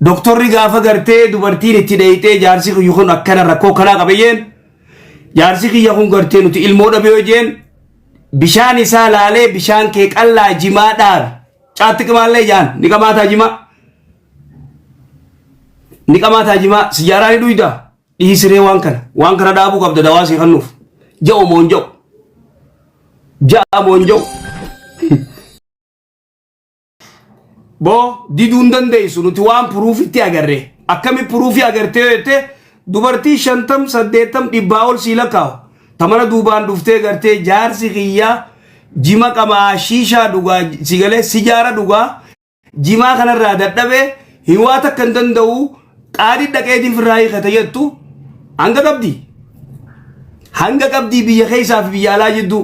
doktorri gaafa gartee dubartiin itti dheeyitee jaarsi kiyya kun akkana rakkoo kanaa qabayyeen jaarsi kiyya kun gartee nuti ilmoo dhabee hojjeen bishaan isaa laalee bishaan kee qallaa jimaa dhaab caatti qimaallee jaan ni qabaataa jimaa ni qabaataa jimaa sijaaraa ni dhuyda dhiisiree waan kana dhaabuu qabda dawaa si kennuuf ja'u moon ja'u ja'a moon ja'u boo diduun dandeessu nuti waan puruufitti agarre akkami puruufii agartee yote dubartii 50-80 dhibbaa ol sii lakkaa'u tamana duubaan dhuftee gartee jaarsi kiyya jima qamaa shiishaa dhugaa sigalee sijaara dhugaa jimaa kanarraa dadhabee hiwaa takka hin danda'u qaadii dhaqeetiin firraa hiikata jettu hanga qabdii biyya keessaa fi biyya alaa jidduu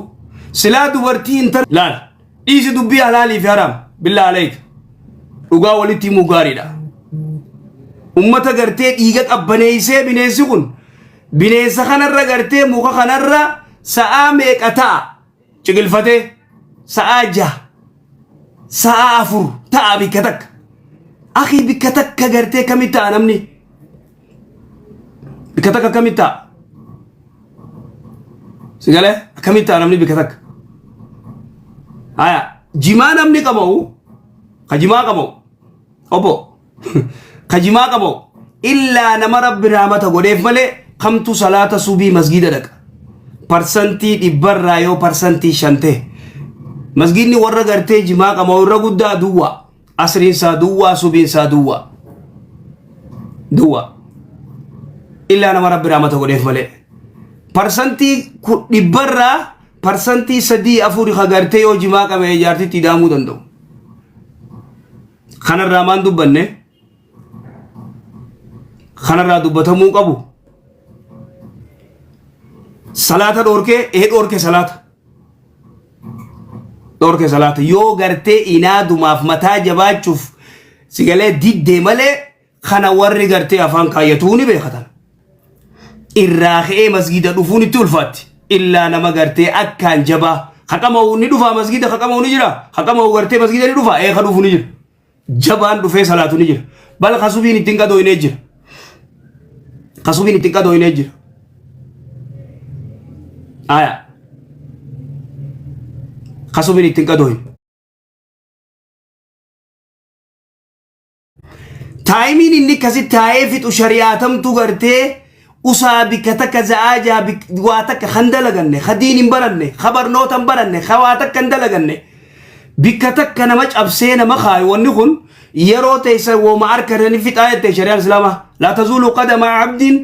silaa dubartii hin tar laal dhiisi dubbii halaalii fi haraam billaa aleeka dhugaa walitti himuu gaariidha ummata gartee dhiiga qabbaneeysee bineensi kun bineensa kanarra gartee muka kanarra sa'aa meeqa ta'a ciqilfatee sa'aa 6 sa'aa 4 ta'a bikka takka akhi bikka takka gartee kamit ta'a namni bikka takka kamit ta'a sigalee kamit ta'a namni bikka takka haya jimaa namni qabahu kajimaa qabahu obo kajimaa qabahu illaa nama rabbi rahmata godheef malee kamtu salaata subii masgida dhaqa parsantii dhibbarraa yoo parsantii 5 masgidni warra gartee jimaa qabahu irra guddaa duwwa asriinsaa duwwa subiinsaa duwwa illaa nama rabbi rahmata godheef malee parsantii dhibbarraa parsantii 3-4 kagartee yoo jimaa qabee jaartitti daamuu danda'u kanarraa maan dubbanne kanarraa dubbatamuu qabu salaata dhorke salaata yoo gartee inaadumaaf mataa jabaachuuf sigalee diddee malee kana warri gartee afaan kaayatuu ni beekatan irraa ka'ee masgida dhufuun itti ulfaatti illaa nama gartee akkaan jabaa haqama'u ni dhufaa masgida haqama'u ni jira haqama'u gartee masgida ni dhufaa eeka dhufu ni jira jabaan dhufee salaatu ni jira bal kasubiin ittiin qadooynee jira aya kasubiin ittiin qadooyne taayimiin inni kasi taa'ee fixu shari'aatamtu gartee usaa bikka takka za'aajaa waa takka kan dalaganne hadiin hin baranne habarnoota hin baranne waa takka hin dalaganne bikka takka nama cabsee nama kaayu wanni kun yeroo teessa wooma arkatanii fixaa jettee shari'aan islaamaa laa tazuulu qadama abdiin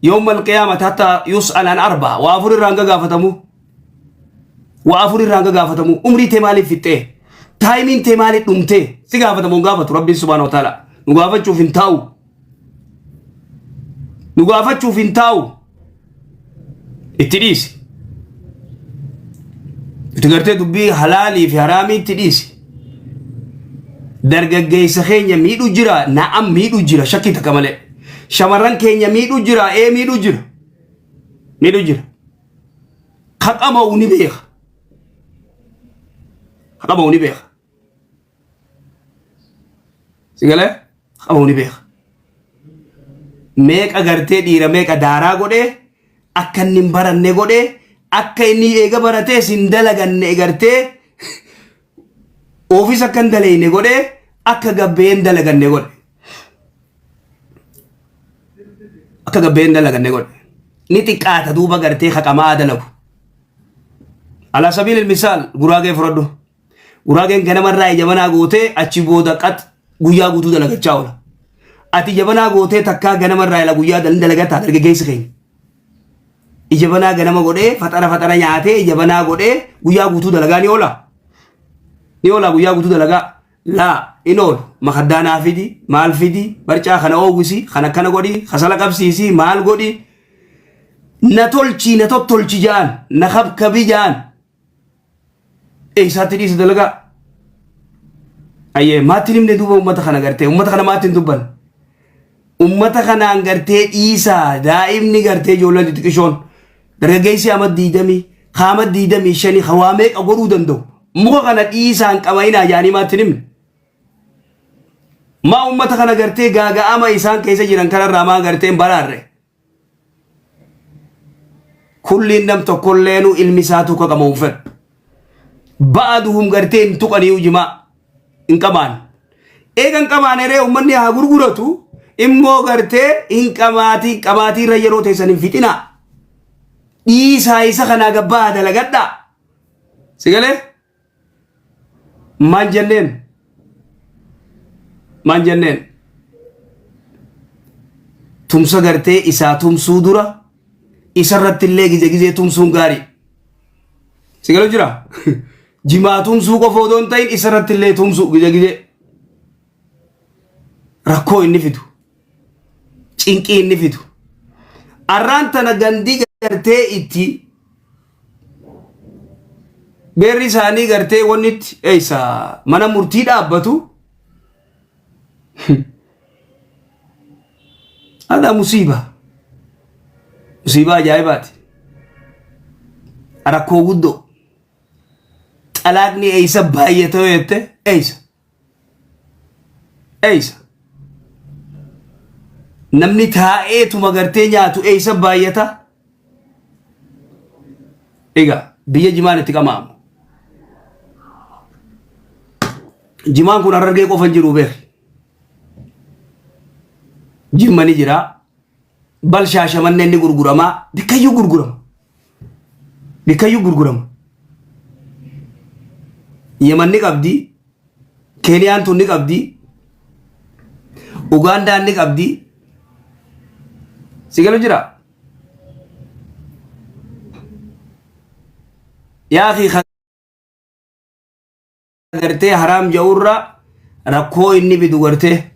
yawma alqiyaamati hattaa yus'al an 4 waa 4 irraa hanga gaafatamu umrii tee maaliif fixxee taayimiin tee maaliif dhumtee si gaafatamu hin gaafatu rabbiin subhaanahu wa ta'ala nu gaafachuuf hin taa'u itti dhiisi itti gartee dubbii halaalii fi haraamii itti dhiisi dargaggeessa keenya miidhu jira na'am miidhu jira shakkii takka malee shamarran keenya miidhu jira miidhu jira haqama'u ni beeka sigalee haqama'u ni beeka meeqa gartee dhiira meeqa daaraa godhee akka inni hin baranne godhee akka inni eega baratee sin dalaganne gartee oofis akka hin daleyne godhee akka gabbeen dalaganne godhe ni xiqqaata duuba gartee haqamaa dalagu ala sabiil misaal guraagee fudhadhu guraageen ganamarraa jabanaa gootee achi booda qat guyyaa guutuu dalagachaa oola ati jabanaa gootee takkaa ganamarraa ila guyyaa dalagataa dargaggeessi keenya ijabanaa ganama godhee faxara nyaatee ijabanaa godhee guyyaa guutuu dalagaa ni oola guyyaa guutuu dalagaa laa inool makaddaanaa fidi maal fidi barcaa kana oowwisi kana kana godhi kasala qabsiisi maal godhi na tottolchi jaan na kabkabi jaan eessaatti dhiisi dalagaa ayyee maattiin himne duuba ummata kana gartee ummata kana maattiin dubban ummata kanaan gartee dhiisaa daa'imni gartee ijoolleen xixiqqishoon dargaggeessi amad 25 hawaa meeqa godhuu danda'u muka kana dhiisaan qabayinaa jaanii maattiin himne ما أمتا خنا قرتي غاقا أما إسان كيسا جيران كان راما قرتين برار كل نم تقولينو المساتو كموفر بعضهم قرتين تقنيو جماع إن كمان إيغان كمان ري أمني ها غرغرتو إمو قرتي إن كماتي ريرو تيسان فتنا إيسا خنا قبا دلقدا سيقالي مان جنين تمسا قرتي إسا تمسو درا إسا رت اللي جيزي تمسون غاري سيقالو جرا جما تمسو قفودون تاين إسا رت اللي تمسو جيزي ركو إني فيدو چنكي إني فيدو أران تنا غندي قرتي إتي بيري ساني قرتي ونت إيسا منا مرتيد أبتو هذا مصيبة جايبات أراكو قدو طلاقني إيسا بايتو يتي إيسا نمني تاء مغرتي نياتو إيسا بايتا إيغا بيا جمان تكمام جمان كون أرغي قفن جرو بير جماني جرا بل شاشا من نندي غرغرما بكيو غرغرم يمن نقبدي كينيان تو نقبدي اوغاندا نقبدي سيقلو جرا يا أخي غرتي حرام جورا ركو إني بدو غرتي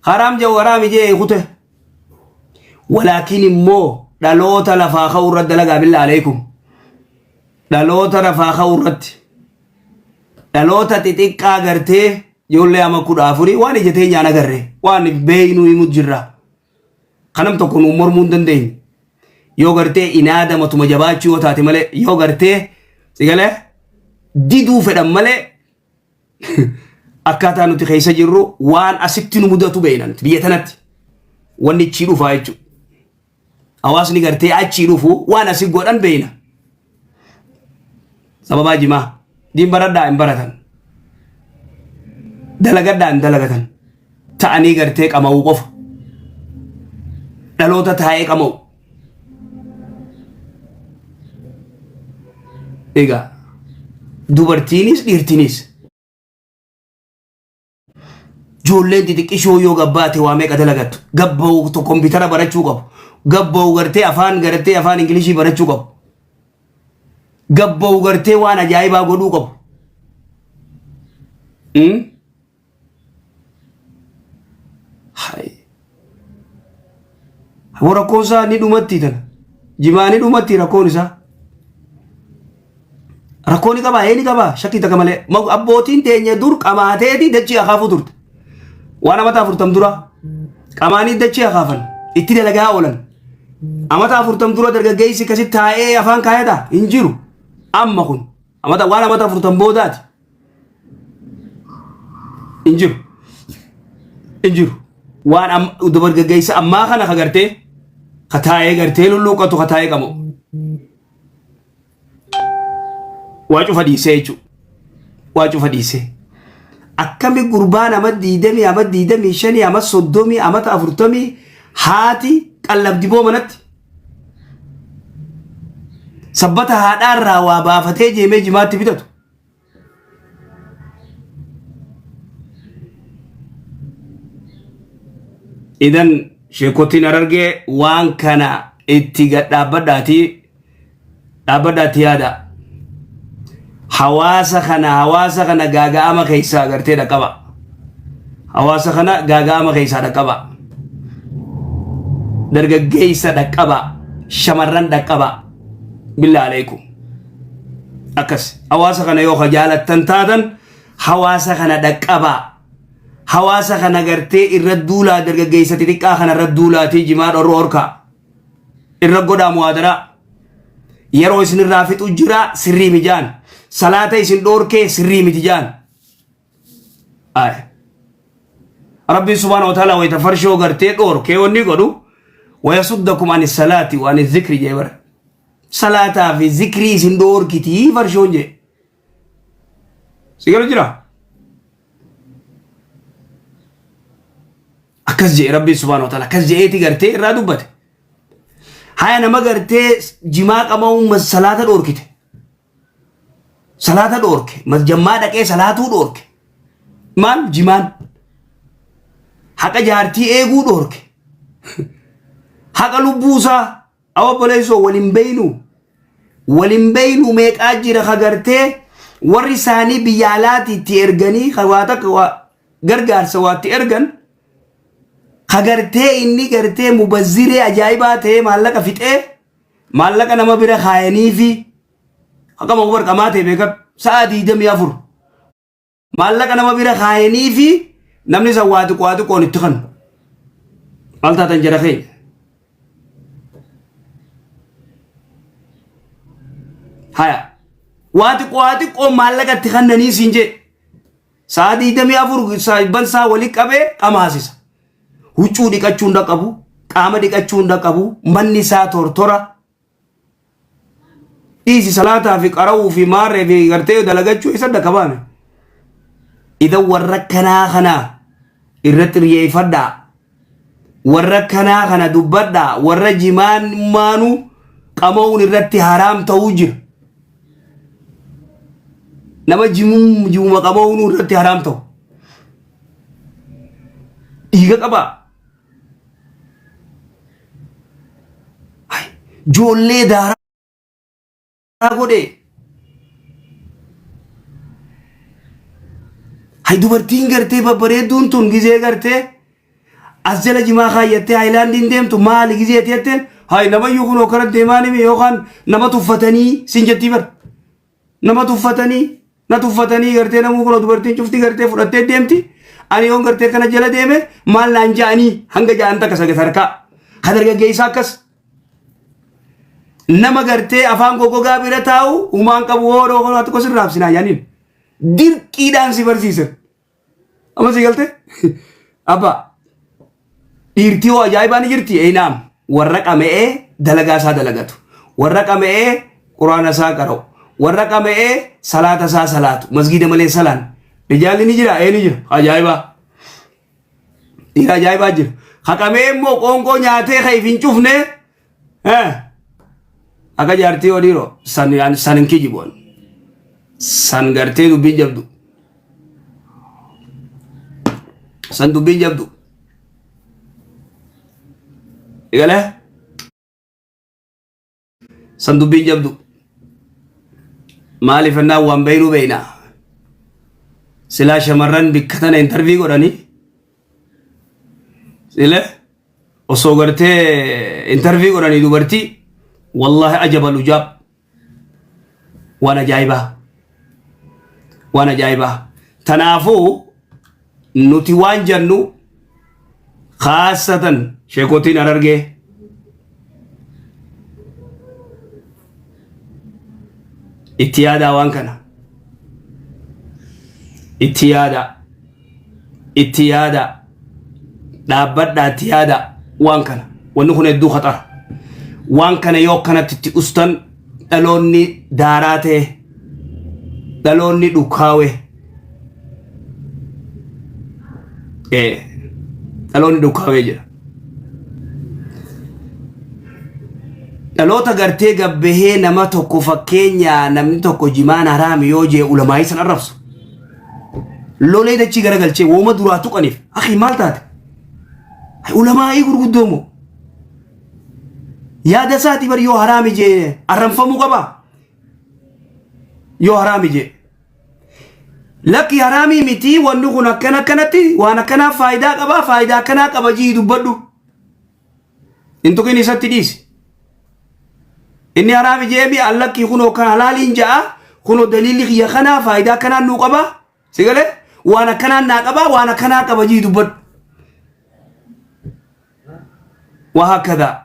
حرام جورا مجي يخوته ولكن مو دلوتا لفاخا ورد لغا بالله عليكم دلوتا لفاخا ورد دلوتا تتقا غرتي يولي أما كود آفوري واني جتين جانا غري واني بينو يمود جرا خنم تكون أمور موندن دين يو غرتي إنادا متو مجباتي وتاتي ملي يو غرتي سيقاله ديدو فدام ملي akkaataa nuti keessa jirru waan asitti nu mudatu beeynant biyya tanatti wanni ichi dhufa jechu hawaasni gartee achi dhufu waan asi godhan beeyna sababa jimaa diin baradhaa hin baratan dalagadhaa hin dalagatan ta'anii gartee qama'uu qofa dhaloota taa'ee qama'u egaa dubartiinis dhiirtiinis جولين تتكشوا يو غباتي واميك أدلغت غبو تو كمبيوتر برچو قب غبو غرتي أفان إنجليزي برچو قب غبو غرتي وانا جايبا غدو قب هاي ورقوسا ندومتي تن جماني دومتي رقونسا رقوني قبا هيني قبا شكي تكمل أبوتين تيني دور قماتي دجي أخافو دورت وانا متى فرتم درا كماني دچي خافن اتي دلغا اولن امتا فرتم درا درغ گيسي كسي تاي افان كايدا انجيرو اما كون امتا وانا متى فرتم بودات انجيرو وانا دبر گيسي اما خنا خغرتي خطاي غرتي لولوقتو خطاي كمو واجو فديسه akkami gurbaan ama diidami shani ama soddomi ama afurtami haati qallabdi boo manatti sabbata haadhaarraa waa baafatee jeemee jimaatti bitatu idan sheekotiin arargee waan kana itti dhaabbadhaati yaada hawaasa kana gaaga'ama keessa agartee dhaqaba hawaasa kana gaaga'ama keessa dhaqaba dargaggeessa dhaqaba shamarran dhaqaba billahi alaykum akas hawaasa kana yoo jaalattan taatan hawaasa kana dhaqaba hawaasa kana agartee irra duulaa dargaggeessa xixiqqaa kana irra duulaatii jimaa dhorro horka irra godhaa muwaadara yeroo isin irraa fixu jira sirrii mijaan salaata isin dhorkee sirrii miti jaan ay ربي سبحانه وتعالى ويتفرشوا قرتي دور كي وني قدو ويصدكم عن الصلاة وعن الذكر جبر صلاة في ذكري سندور كتي فرشون جي سيقولوا جرا أكس جي ربي سبحانه وتعالى أكس جي ايتي قرتي رادو بات هاي نما قرتي جماع أمام صلاة دور كتي صلاة دور كي مس جماع دكي صلاة دور كي مال جمان حقا جارتي ايغو دور كي حقا لبوسا أو بليسو ولين بينو ميك أجر خغرتي ورساني بيالاتي تيرغني خواتك غرغار سواتي ارغن خغرتي إني غرتي مبزري أجايبات مالك فتئ مالك نما بيرا خايني في حقا مغبر كماتي بيكب سادي دم يافر مالك نما بيرا خايني في نمني سواتك واتك ونتخن مالتا تنجرخي هيا واتك أو مالك تخنني سينجي سادي دم يافر سايبان سا وليك أبي أماسيس huccuu dhiqachuun dhaqabu qaama dhiqachuun dhaqabu manni isaa tortora dhiisi salaataa fi qara'uu fi maarree fi gartee dalagachuu isa dhaqabaame idan warra kanaa kana irratti riyeeffadhaa warra kanaa kana dubbadhaa warra jimaan maanu qamoon irratti haraam ta'uu jira nama jimuma qamoon irratti haraam ta'u dhiiga qabaa joollee daaraa godhe hay dubartiin gartee babbareedduun tun gizee gartee as jala jimaa kaayyattee haayilaandiin deemtu maali gizee jetteen hay namayyuu kun okkaratti deemaanimi yookaan nama tuffatanii sin jettii bar nama tuffatanii na tuffatanii gartee namuu kun dubartiin cufti gartee fudhattee deemti ani yoon gartee kana jala deeme maal naan ja'anii hanga ja'an takka sadarkaa kan dargaggeessaa akkas nama gartee afaan gogogaa bira taa'u umaan qabu hoodoo horaatu kosin raabsinaa yaaniin dirqiidhaan si barsiisan amma si galte abba dhiirtii hoo ajaa'ibaan jirti eeynaam warra qame'ee dalagaa isaa dalagatu warra qame'ee quraana isaa qara'u warra qame'ee salaata isaa salaatu masgiida malee salaan rijaalli ni jira ni jira ajaa'ibaa dhiira ajaa'ibaa jira haqamee immoo qoonqoo nyaatee ka ifin cufne akka jaartii odhiiroo san hin kijiboon san gartee dubbiin jabdu san dubbiin jabdu igale san dubbiin jabdu maaliif ennaa waan beynuu beynaa silaa shamarran bikka tana intervii godhanii sile osoo gartee intervii godhanii dubartii والله أجب الأجاب وانا جايبة تنافو نتوان جنو خاصة شيكوتين أررجي اتيادا وانكنا اتيادا دابدا اتيادا وانكنا ونخن الدو خطر وان كان يوكنا تتي أستن دلوني داراته دلوني دوكاوه دلوني دوكاوه جرا دلوتا غرتي غبه نما توكو فكينيا نمني توكو جمان حرام يوجي علماء سن الرفس لولي دچي غرغلچي وما دراتو قنيف اخي مالتات علماء غرغدومو يا دساتي بر يو حرامي جي أرنفمو قبا يو حرامي جي لك يا حرامي متي ونخو نكنا كنتي وانا كنا فايدة كنا قبا جي دبادو انتو كني ستي ديس إني حرامي جي بي الله كي خنو كان حلالين جاء خنو دليل خي خنا فايدة كنا نو قبا سيقلي وانا كنا ناقبا وانا كنا قبا جي دبادو وهكذا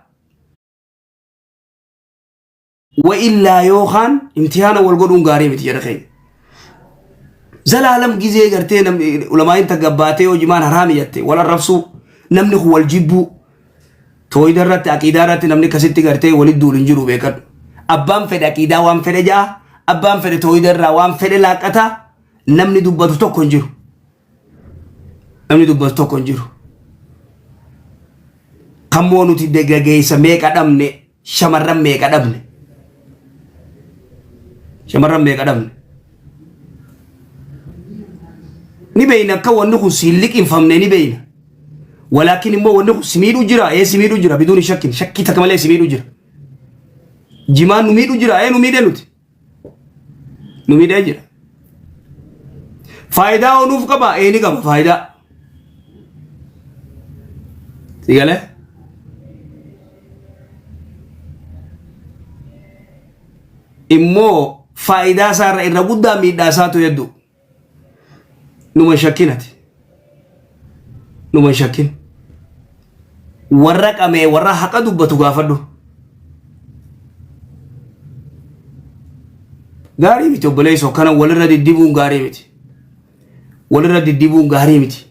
وإلا يوخان امتحانا والقدون غاري متجرخي زلالم جزء قرتين علماء تجباتي وجمان حرام يتي ولا رفسو نمني هو الجيبو توي درت أكيدارات نمني كسيتي قرتي ولد دول إنجرو بيكر أبام فد أكيدا وام فد جا أبام فد توي در وام فد لاكتا نمني دبّتو تو كنجرو نمني دبّتو تو كنجرو كمونو تدقى جيسا ميك أدمني شمرم ميك أدمني شمرم ميك أدمني نبينا كون نخو سيلك إنفهمنا نبينا ولكن مو ونخو سميدو جرا إيه سميدو جرا بدون شك شكي تكمل سميدو جرا جمان نميدو جرا إيه نميدو نوت نميدو جرا فايدة ونوف كبا إيه نكبا فايدة تيجاله إمو فايدة صار إربودا ميدا ساتو يدو نما شاكينتي نما شاكين ورق أمي ورا حقا دبتو غافدو غاري ميتو بليسو كان ولر دي ديبون غاري ميتي ولر دي ديبون غاري ميتي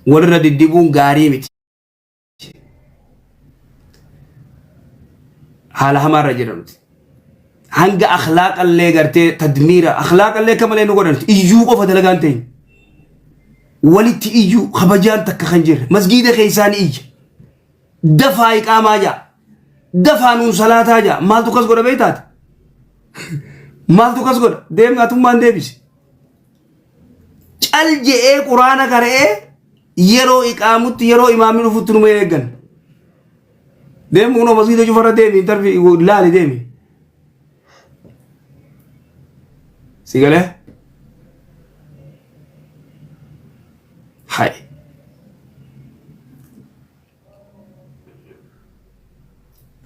ولر دي ديبون غاري ميتي حالا همارا جرمت hanga akhlaq allee gartee tadmira akhlaq allee kamalee nu godhan iyyuu qofa dalagaan ta'in walitti iyyuu kabajaan takka kan jirre masgiida keessaan iyya dafaa iqaamaa jaa dafaa nuun salaataa jaa maaltu kas godha beeytaati maaltu kas godha deemnaatummaan deebise cal je'ee quraana qara'ee yeroo iqaamutti yeroo imaamni dhufutti numa eeggan deemu kunoo masgiida cufarra deemi tarfi laali deemi سيقاله هاي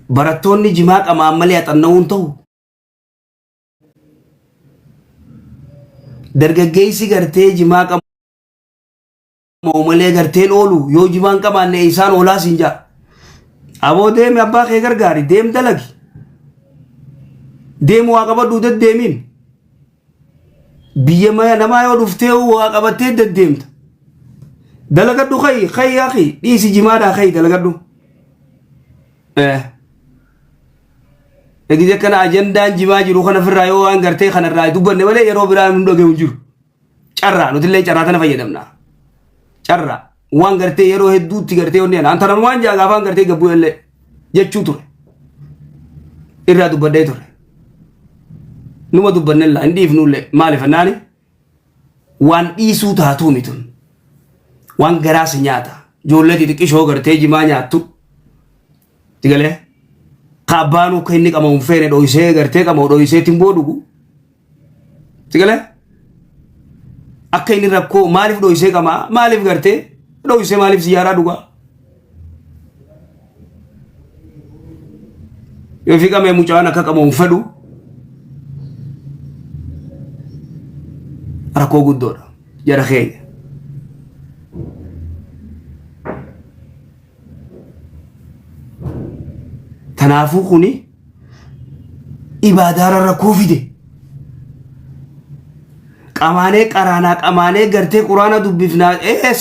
براتوني جماعة أما عملي أتنون تو درجة جيسي كرتي جماعة أما عملي كرتين أولو يو جماعة كمان نيسان أولا سنجا أبو ديم أبا خير غاري ديم دلقي ديم واقبا دودت ديمين biyya maya namaa yoo dhuftee waa qabattee deddeemta dalagadhu khay akhi dhiisi jimaadhaa khay dalagadhu eegise kana ajandaan jimaa jiru kana firraa yoo waan gartee kanarraa dubbanne malee yeroo biraa nu dhagahu jiru carraa nutillee carraa tana fayyadamna carraa waan gartee yeroo hedduutti gartee onneen antanan waan jaagaa afaan gartee gabbuu illee jechuu ture irraa dubbadhee ture numa dubbannella indiif nulle maaliif annaani waan dhiisuu taatuu mitun waan garaas nyaata ijoollee xixiqqishoo gartee jimaa nyaattu tigalee kaabbaanuu akka inni qamamu feene dhoysee gartee qamamu dhoysee timboo dhugu tigalee akka inni rakkoo maaliif dhoysee qamaa maaliif gartee dhoysee maaliif siyaaraa dhugaa yoo fi qamee mucaan akka qamamu fedhu rakkoo guddoodha jara keenya tanaafuu kuni ibaadaara rakkoo fide qamaanee qaraanaa qamaanee gartee quraana dubbifnaa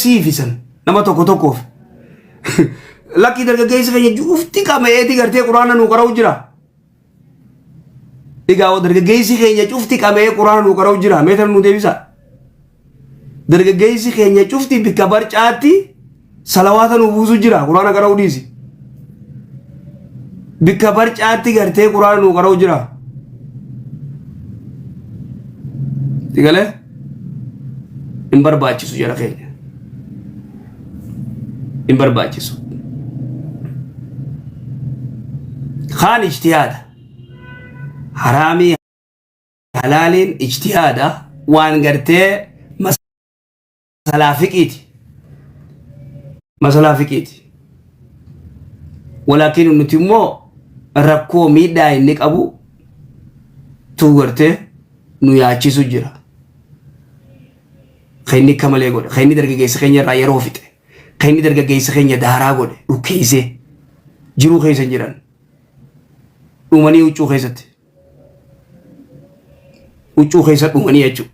siifisan nama tokko tokkoof lakkii dargaggeessa keenya cufti qameeti gartee quraana nuu qara'u jira Egaa dargaggeessi keenya cufti qabee quraana nu qara'u jira meetan nu deebisa dargaggeessi keenya cufti bikka barcaatti salawaata nu buusu jira quraana qara'u dhiisi bikka barcaatti gartee quraana nu qara'u jira tigalee hin barbaachisu jara keenya hin barbaachisu kaan ijtihaada حرامي حلالين اجتهادا وان غرتي مسألة فكيتي ولكن نتمو ركو ميدا انك ابو تو غرتي نو ياچي سجرا خيني كمالي غود خيني درغا گيس خيني راي روفيت خيني درغا گيس خيني دارا غود دو كيسه جيرو خيسن جيران ومني وچو خيسته huccuu keessa dhumanii jechuudha.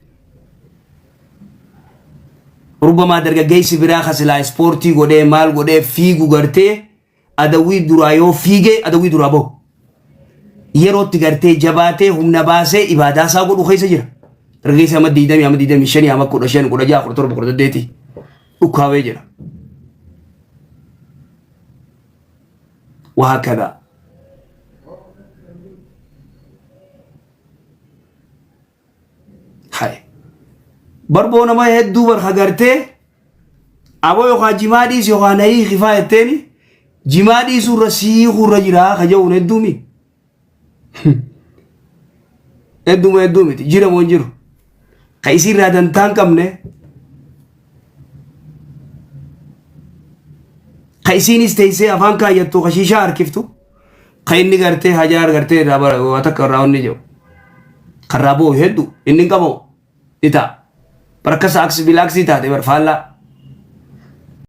Rubamaa dargaggeessi biraa kasilaa ispoortii godhee maal godhee fiigu gartee adawwii duraa yoo fiigee adawwii duraa bahu. Yerootti gartee jabaatee humna baasee ibaadaa isaa godhu keessa jira. Dargaggeessi amma 20 amma 25 amma 15 16 17 18 dhukkaawee jira. وهكذا هاي بربونا ما يهدو برخغرتي ابو يوخا جماديس يوخا ناي خفايتني جماديس رسي خرجرا خجو ندومي ادومي جيرا مونجيرو كايسي رادن تانكمنه كايسين استيسي افان كايتو خشيشا اركفتو خايني غرتي هزار غرتي رابر واتك راوني جو خرابو هدو انن كمو إتا بركس عكس بلاكسي تاتي برفالا